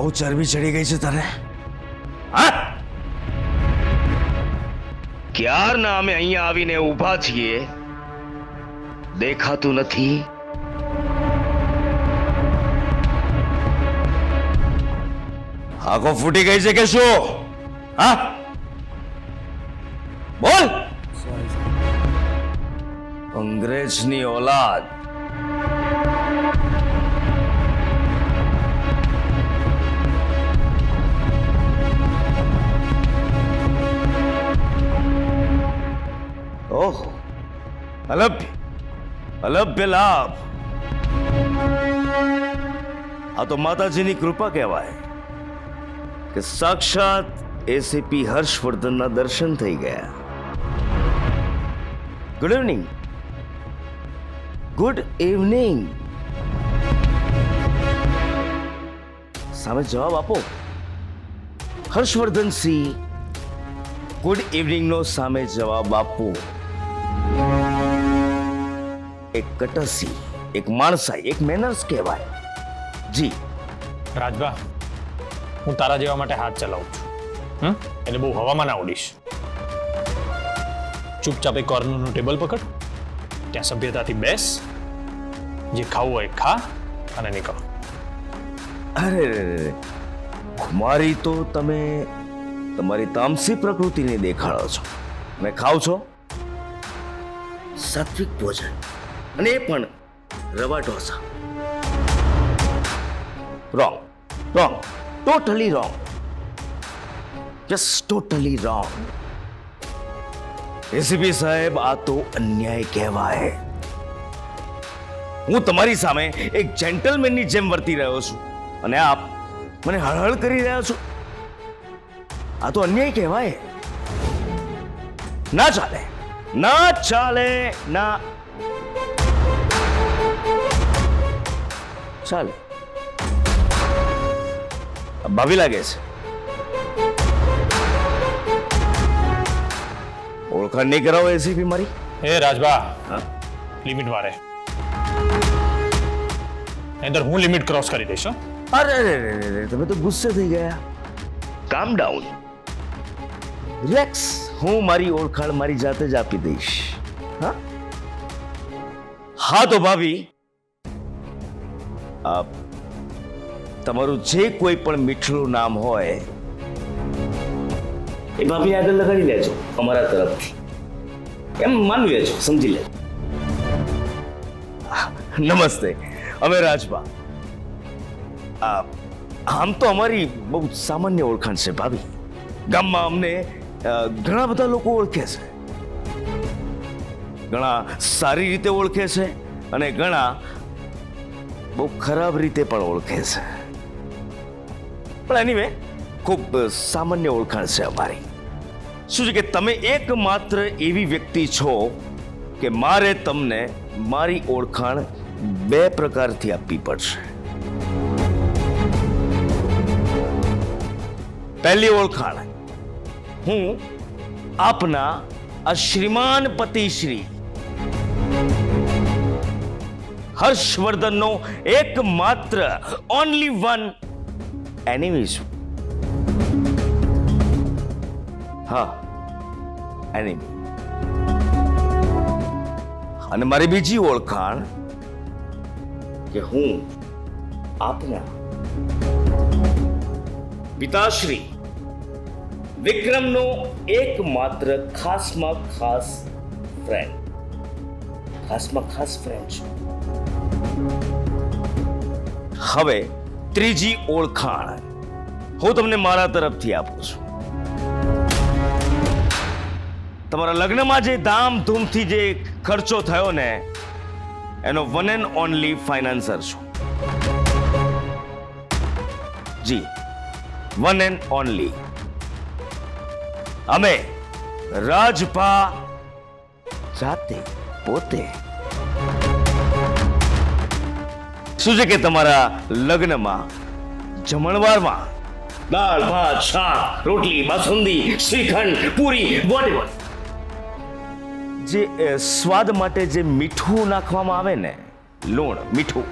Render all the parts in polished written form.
બહુ ચરબી ચડી ગઈ છે તારે હા ક્યારના અમે અહીંયા આવીને ઊભા છીએ દેખાતું નથી આંખો ફૂટી ગઈ છે કે શું હા બોલ અંગ્રેજની ઓલાદ ઓહો અલભ્ય અલભ્ય લાભ આ તો માતાજીની કૃપા કહેવાય કે સાક્ષાત એસીપી હર્ષવર્ધનના દર્શન થઈ ગયા ગુડ ઇવનિંગ ગુડ ઇવનિંગ સામે જવાબ આપો હર્ષવર્ધન સિંહ ગુડ ઇવનિંગ નો સામે જવાબ આપો એક કટસી એક માણસાઈ એક મેનર્સ કહેવાય જી રાજભા હું તારા જેવા માટે હાથ ચલાવું છું એને બહુ હવામાં ના ઉડીશ ચૂપચાપ એક કોર્નરનું ટેબલ પકડ ત્યાં સભ્યતાથી બેસ જે ખાવું હોય ખા અને નીકળ અરે ખુમારી તો તમે તમારી તામસી પ્રકૃતિને દેખાડો છો અને ખાવ છો સાત્વિક ભોજન અને એ પણ રવા dosa wrong wrong totally wrong just totally wrong ACP સાહેબ આ તો અન્યાય કહેવાય હું તમારી સામે એક જેન્ટલમેનની જેમ વર્તી રહ્યો છું અને આપ મને હળહળ કરી રહ્યા છો આ તો અન્યાય કહેવાય ના ચાલે ના ચાલે ના ચાલે ભાવી લાગે છે ઓળખાણ નહીં કરાવો એસીપી મારી એ રાજભા લિમિટ વારે નહીંતર હું લિમિટ ક્રોસ કરી દઈશ હો. અરે તમે તો ગુસ્સે થઈ ગયા કામ ડાઉન રિલેક્સ હું મારી ઓળખાણ મારી જાતે જ આપી દઈશ હા હા તો ભાભી તમારું જે કોઈ પણ મીઠું નામ હોય એ ભાભી આગળ લગાડી લેજો અમારા તરફથી એમ માનવી લેજો સમજી લેજો નમસ્તે અમે રાજભા આમ તો અમારી બહુ સામાન્ય ઓળખાણ છે ભાભી ગામમાં અમને ઘણા બધા લોકો ઓળખે છે ઘણા સારી રીતે ઓળખે છે અને ઘણા બહુ ખરાબ રીતે પણ ઓળખે છે પણ એનીવે ખૂબ સામાન્ય ઓળખાણ છે અમારી શું છે કે તમે એકમાત્ર એવી વ્યક્તિ છો કે મારે તમને મારી ઓળખાણ બે પ્રકારથી આપવી પડશે પહેલી ઓળખાણ હું આપના આ શ્રીમાન પતિશ્રી હર્ષવર્ધનનો એકમાત્ર ઓનલી વન એનિમી છું હા એનિમી અને મારી બીજી ઓળખાણ કે હું આપના પિતાશ્રી વિક્રમનો એકમાત્ર ખાસમાં ખાસ ફ્રેન્ડ છું હવે ત્રીજી ઓળખાણ હું તમને મારા તરફથી આપું છું તમારા લગ્નમાં જે ધામધૂમથી જે ખર્ચો થયો ને એનો વન એન્ડ ઓનલી ફાઇનાન્સર છું જી વન એન્ડ ઓનલી અમે રાજભા જાતે પોતે શું છે કે તમારા લગ્નમાં જમણવારમાં દાળ ભાત શાક રોટલી બાસુંદી શ્રીખંડ પૂરી વોટેવર જે સ્વાદ માટે જે મીઠું નાખવામાં આવે ને લૂણ મીઠું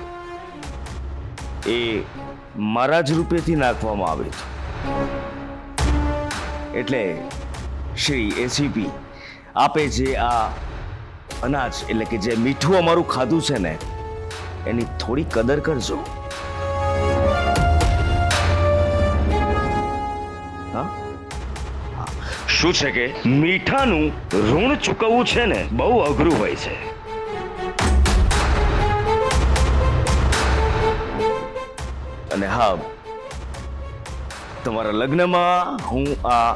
એ મારા જ રૂપેથી નાખવામાં આવ્યું હતું. એટલે શ્રી એસીપી, આપે જે આ અનાજ એટલે કે જે મીઠું અમારું ખાધું છે ને, એની થોડી કદર કરજો. હા, શું છે કે મીઠાનું ઋણ ચૂકવવું છે ને બહુ અઘરું હોય છે. અને હા, તમારા લગ્નમાં હું આ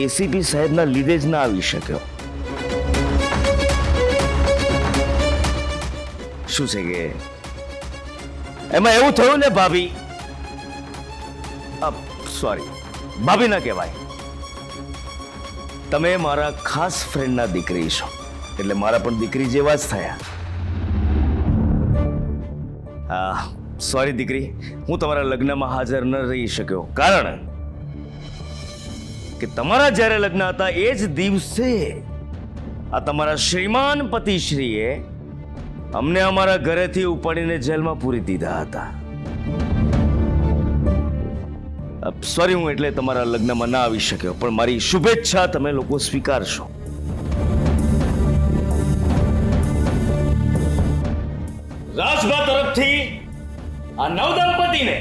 એસીપી સાહેબના લીધે જ ના આવી શક્યો. શું છે કે એમાં એવું થયું ને ભાભી, સોરી ભાભી ના કહેવાય, તમે મારા ખાસ ફ્રેન્ડના દીકરી છો, એટલે મારા પણ દીકરી જેવા જ થયા. સોરી દીકરી, હું તમારા લગ્નમાં હાજર ન રહી શક્યો, કારણ કે તમારા જ્યારે લગ્ન હતા એ જ દિવસે આ તમારા શ્રીમાન પતિશ્રીએ અમને અમારા ઘરેથી ઉપાડીને જેલમાં પૂરી દીધા હતા. સોરી, હું એટલે તમારા લગ્નમાં ના આવી શક્યો, પણ મારી શુભેચ્છા તમે લોકો સ્વીકારશો. રાજભા તરફથી આ નવદંપતિને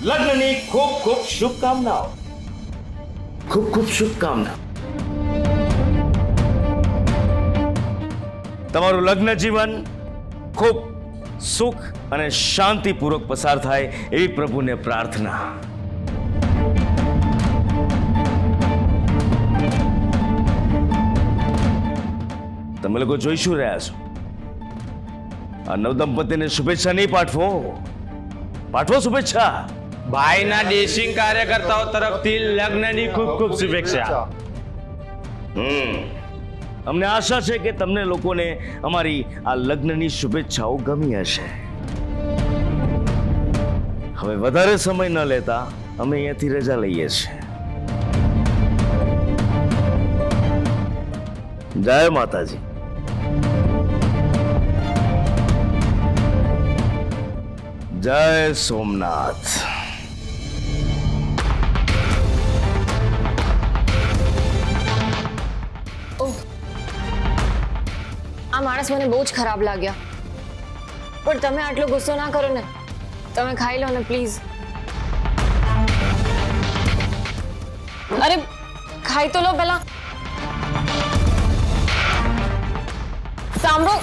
લગ્નની ખૂબ ખૂબ શુભકામનાઓ. ખૂબ ખૂબ શુભકામનાઓ. તમારું લગ્ન જીવન ખૂબ સુખ અને શાંતિપૂર્વક પસાર થાય એવી પ્રભુને પ્રાર્થના. તમે લોકો જોઈ શું રહ્યા છો? આ નવદંપતિને શુભેચ્છા નહીં પાઠવો. પાઠવો શુભેચ્છા. ભાઈના દેશિંગ કાર્યકર્તાઓ તરફથી લગ્નની ખૂબ ખૂબ શુભેચ્છા. અમને આશા છે કે તમને લોકોને અમારી આ લગ્નની શુભેચ્છાઓ ગમી હશે. હવે વધારે સમય ન લેતા અમે અહીંયાથી રજા લઈએ છીએ. જય માતાજી. જય સોમનાથ. આ માણસ મને બહુ જ ખરાબ લાગ્યા, પણ તમે આટલો ગુસ્સો ના કરો ને, તમે ખાઈ લો ને પ્લીઝ. અરે ખાઈ તો લો પહેલા. સાંભળો,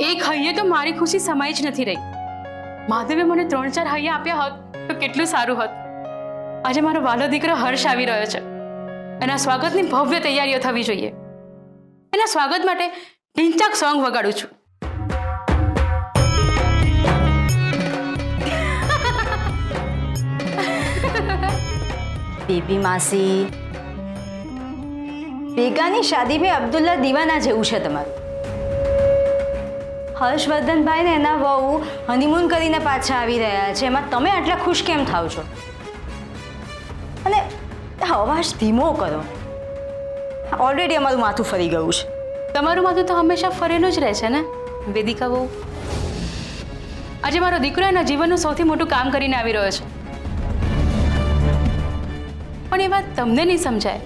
એક હૈયે તો મારી ખુશી સમાઈ જ નથી રહી. માધવે મને 3-4 હૈયા આપ્યા હોત તો કેટલું સારું હોત. આજે મારો વાલો દીકરો હર્ષ આવી રહ્યો છે. એના સ્વાગતની ભવ્ય તૈયારીઓ થવી જોઈએ. એના સ્વાગત માટે ઢીંચાક સોંગ વગાડું છું. બેબી માસી, બેગાની શાદી में અબ્દુલ્લા દીવાના જેવું છે તમારું. હર્ષવર્ધનભાઈ ને એના વહુ હનીમૂન કરીને પાછા આવી રહ્યા છે, એમાં તમે આટલા ખુશ કેમ થાવ છો? અને અવાજ ધીમો કરો. ઓલરેડી અમારું માથું ફરી ગયું છે. તમારું માથું તો હંમેશા ફરેલું જ રહે છે ને વેદિકા બહુ. આજે મારો દીકરો એના જીવનનું સૌથી મોટું કામ કરીને આવી રહ્યો છે, પણ એ વાત તમને નહીં સમજાય.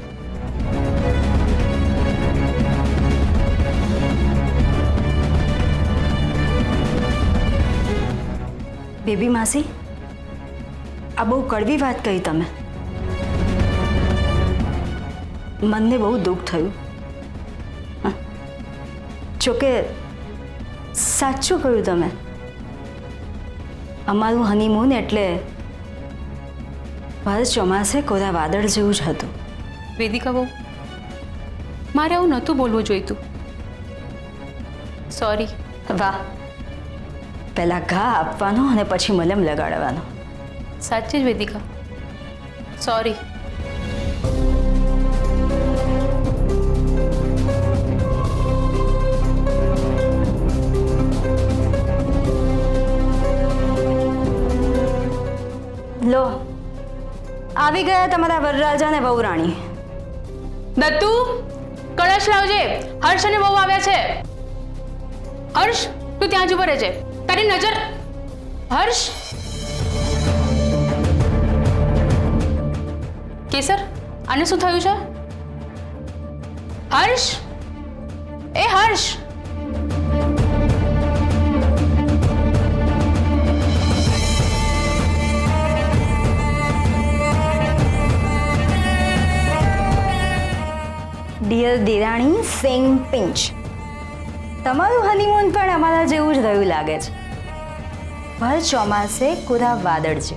બેબી માસી, આ બહુ કડવી વાત કહી તમે. મનને બહુ દુઃખ થયું. જોકે સાચું કહ્યું તમે. અમારું હનીમૂન એટલે બસ ચોમાસે કોરા વાદળ જેવું જ હતું. વેદિકા બહુ મારે આવું નહોતું બોલવું જોઈતું. સોરી. વાહ, પહેલા ઘા આપવાનો અને પછી મલમ લગાડવાનો. સાચી જ વેદિકા, સોરી. લો, આવી ગયા તમારા વરરાજા ને વહુરાણી. દત્તુ, કળશ લાવજે. હર્ષ અને બહુ આવ્યા છે. હર્ષ, તું ત્યાં જ ઉભો રહેજે. તારી નજર. હર્ષ. કેસર, આને શું થયું છે? હર્ષ, એ હર્ષ. ડિયર દિરાણી સિંગ પિંચ, તમારું હનીમૂન પણ અમારા જેવું જ રહ્યું લાગે છે. ભર ચોમાસે કોરા વાદળ છે.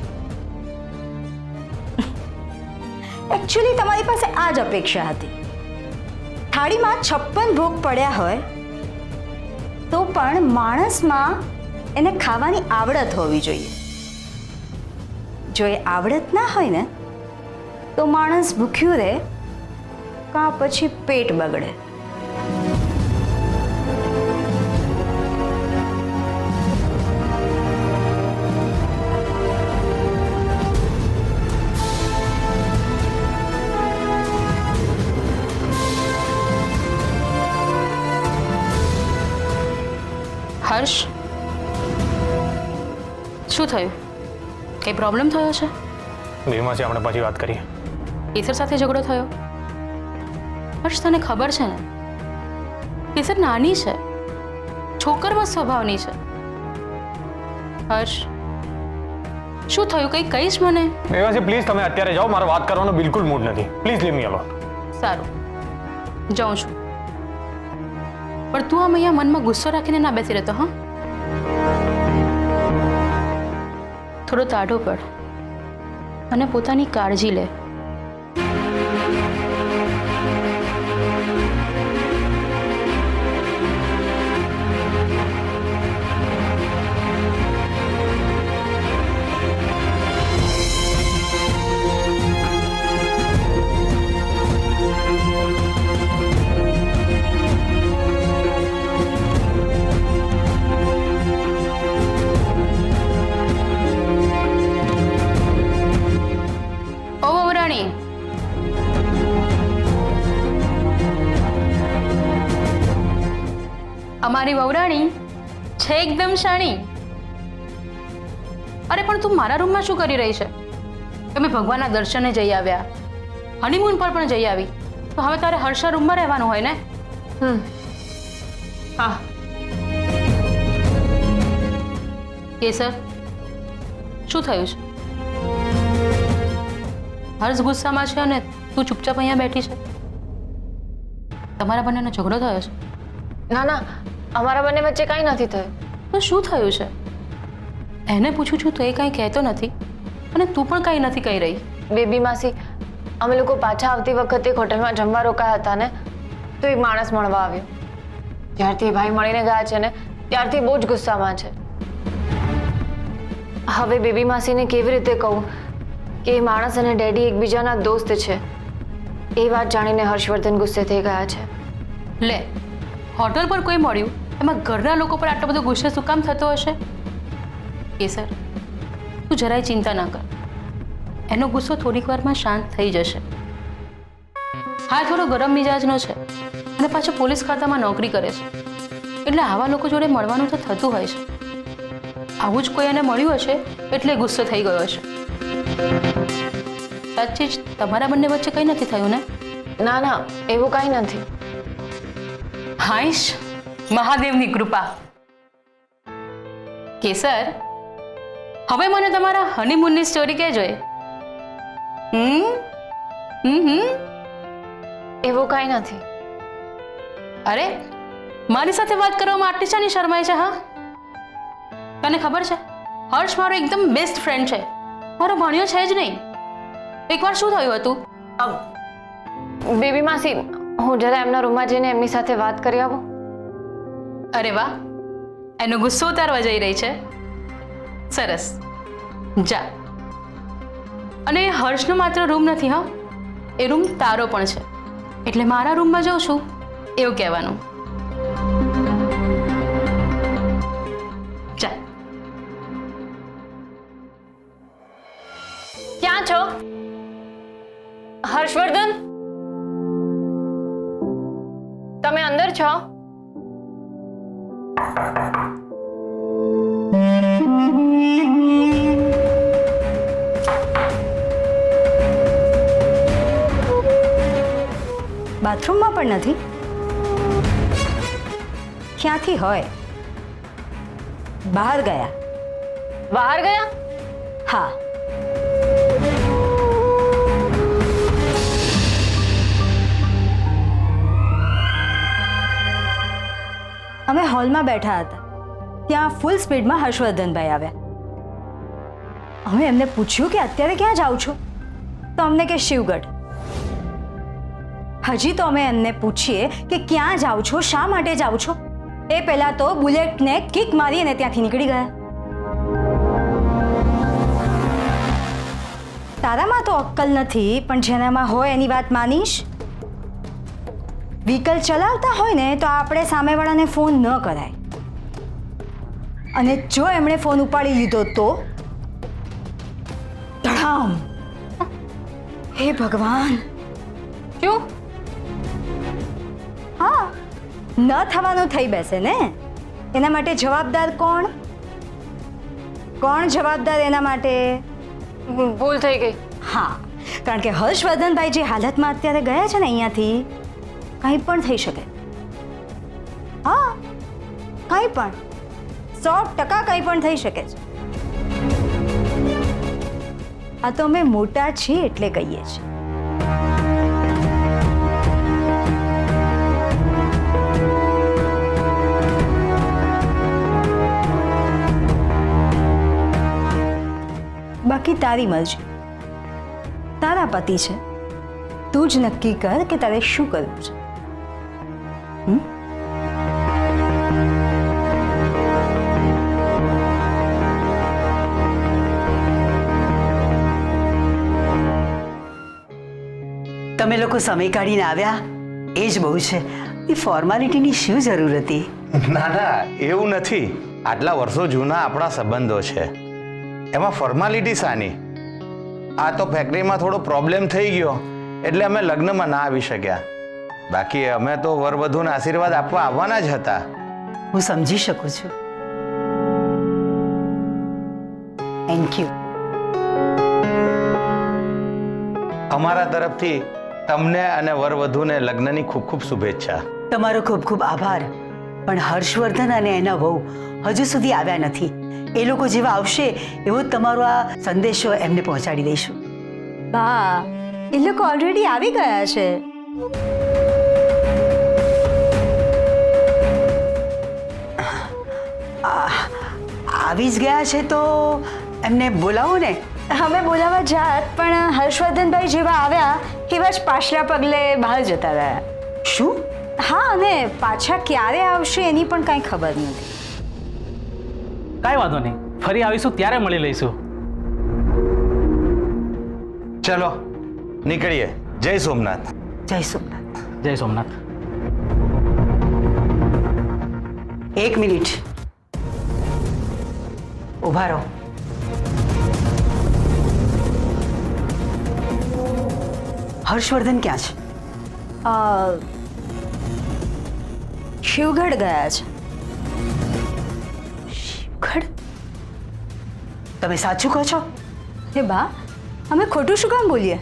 એકચ્યુઅલી તમારી પાસે આ જ અપેક્ષા હતી. થાળીમાં 56 ભોગ પડ્યા હોય તો પણ માણસમાં એને ખાવાની આવડત હોવી જોઈએ. જો એ આવડત ના હોય ને તો માણસ ભૂખ્યું રહે કાં પછી પેટ બગડે. હર્ષ, શું થયું? કઈ પ્રોબ્લેમ થયો છે? બેમાંથી આપણે પછી વાત કરીએ. કેસર સાથે ઝઘડો થયો? હર્ષ, તને ખબર છે ને, કેસર નાની છે, છોકરમાં સ્વભાવની છે. હર્ષ, શું થયું? કંઈ કહીશ મને? બેમાંથી પ્લીઝ તમે અત્યારે જાઓ, મારે વાત કરવાનો બિલકુલ મૂડ નથી. Please leave me alone. સારું, જાઉં છું. પણ તું આમ અહીંયા મનમાં ગુસ્સો રાખીને ના બેસી રહેતો. હા, થોડો તાઢો પડ અને પોતાની કાળજી લે. અમારી વહુરાણી છે એકદમ શાણી. અરે પણ તું મારા રૂમમાં શું કરી રહી છે? અમે ભગવાનના દર્શને જઈ આવ્યા, હનીમૂન પર પણ જઈ આવી, તો હવે તારે હર્ષના રૂમમાં રહેવાનું હોય ને? હા. કેસર, શું થયું છે? હર્ષ ગુસ્સામાં છે અને તું ચૂપચાપ અહીંયા બેઠી છે. તમારા બંનેનો ઝઘડો થયો છે? ના ના, અમારા બંને વચ્ચે કાંઈ નથી થયું. તો શું થયું છે? એને પૂછું છું તો એ કાંઈ કહેતો નથી અને તું પણ કાંઈ નથી કહી રહી. બેબી માસી, અમે લોકો પાછા આવતી વખતે એક હોટલમાં જમવા રોકાયા હતા ને, તો એક માણસ મળવા આવ્યો. જ્યારથી ભાઈ મળીને ગયા છે ને ત્યારથી બહુ જ ગુસ્સામાં છે. હવે બેબી માસીને કેવી રીતે કહું કે એ માણસ અને ડેડી એકબીજાના દોસ્ત છે? એ વાત જાણીને હર્ષવર્ધન ગુસ્સે થઈ ગયા છે. લે, હોટલ પર કોઈ મળ્યું એમાં ઘરના લોકો પર આટલો બધો ગુસ્સે શું કામ થતો હશે? કેસર, તું જરાય ચિંતા ના કર, એનો ગુસ્સો થોડીક વારમાં શાંત થઈ જશે. હા, થોડો ગરમ મિજાજનો છે અને પાછો પોલીસ ખાતામાં નોકરી કરે છે, એટલે આવા લોકો જોડે મળવાનું તો થતું હોય છે. આવું જ કોઈ એને મળ્યું હશે એટલે ગુસ્સો થઈ ગયો હશે. સાચી જ તમારા બંને વચ્ચે કંઈ નથી થયું ને? ના ના, એવું કાંઈ નથી. હાઈશ, મહાદેવની કૃપા. કેસર, હવે મને તમારા હનીમૂનની સ્ટોરી કહેજો. એવું કાંઈ નથી. અરે, મારી સાથે વાત કરવામાં આટલી શાની શરમાય છે? હા, તને ખબર છે હર્ષ મારો એકદમ બેસ્ટ ફ્રેન્ડ છે, મારો ભણ્યો છે જ નહીં. એકવાર શું થયું હતું? બેબી માસી, હું જરા એમના રૂમમાં જઈને એમની સાથે વાત કરી આવું. અરે વાહ, એનો ગુસ્સો ઉતારવા જઈ રહી છે. સરસ, જા. અને હર્ષનો માત્ર રૂમ નથી, હા, એ રૂમ તારો પણ છે. એટલે મારા રૂમમાં જાઉં છું એવું કહેવાનું. જા. ક્યાં છો હર્ષવર્ધન? તમે અંદર છો? બાથરૂમમાં પણ નથી. ક્યાંથી હોય? બહાર ગયા. બહાર ગયા? હા. અમે હોલમાં બેઠા હતા, ત્યાં ફૂલ સ્પીડમાં હર્ષવર્ધનભાઈ આવ્યા. અમે એમને પૂછ્યું કે અત્યારે ક્યાં જાઓ છો, તો અમને કે શિવગઢ. હજી તો અમે એમને પૂછીએ કે ક્યાં જાઓ છો, શા માટે જાઓ છો, એ પહેલા તો બુલેટને કિક મારી અને ત્યાંથી નીકળી ગયા. તારામાં તો અક્કલ નથી, પણ જેનામાં હોય એની વાત માનીશ. વ્હીકલ ચલાવતા હોય ને તો આપણે સામેવાળાને ફોન ન કરાય, અને જો એમણે ફોન ઉપાડી લીધો તો ધડામ. હે ભગવાન! શું? હા, ન થવાનું થઈ બેસે ને. એના માટે જવાબદાર કોણ? કોણ જવાબદાર એના માટે? ભૂલ થઈ ગઈ. હા, કારણ કે હર્ષવર્ધનભાઈ જે હાલતમાં અત્યારે ગયા છે ને અહીંયાથી, કંઈ પણ થઈ શકે. હા, કંઈ પણ, 100% કંઈ પણ થઈ શકે છે. આ તો અમે મોટા છીએ એટલે કહીએ છીએ. બાકી તારી મરજી, તારા પતિ છે, તું જ નક્કી કર કે તારે શું કરવું છે. તમે લોકો સમય કાઢીને આવ્યા એ જ બહુ છે. એ ફોર્માલિટીની શું જરૂર હતી? ના ના, એવું નથી. આટલા વર્ષો જૂના આપણા સંબંધો છે, એમાં ફોર્માલિટી શાની? આ તો ફેક્ટરીમાં થોડો પ્રોબ્લેમ થઈ ગયો એટલે અમે લગ્નમાં ના આવી શક્યા. બાકી અમે તો વરવધુને આશીર્વાદ આપવા આવવાના જ હતા. હું સમજી શકું છું. Thank you. અમારા તરફથી તમને અને વરવધુને લગ્નની ખૂબ ખૂબ શુભેચ્છા. તમારો ખૂબ ખૂબ આભાર. પણ હર્ષવર્ધન અને એના વહુ હજુ સુધી આવ્યા નથી. એ લોકો જેવા આવશે એવો તમારો આ સંદેશો એમને પહોંચાડી દઈશું. બા, એ લોકો ઓલરેડી આવી ગયા છે. આવી જ ગયા છે તો એમને બોલાવો ને. અમે બોલાવા જાત, પણ હર્ષવર્ધનભાઈ જેવા આવ્યા એવા જ પાછલા પગલે બહાર જતા રહ્યા. શું? હા, અને પાછા ક્યારે આવશે એની પણ કાંઈ ખબર નથી. કાંઈ વાંધો નહીં, ફરી આવીશું ત્યારે મળી લઈશું. ચલો નીકળીએ. જય સોમનાથ. જય સોમનાથ. જય સોમનાથ. એક મિનિટ ઊભા રહો. હર્ષવર્ધન ક્યાં છે? શિવગઢ ગયા છે. શિવગઢ? તમે સાચું કહો છો? હે બા, અમે ખોટું શું કામ બોલીએ?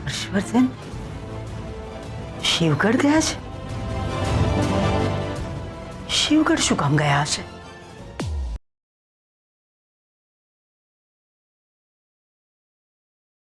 હર્ષવર્ધન શિવગઢ ગયા છે? શિવગઢ શું કામ ગયા હશે?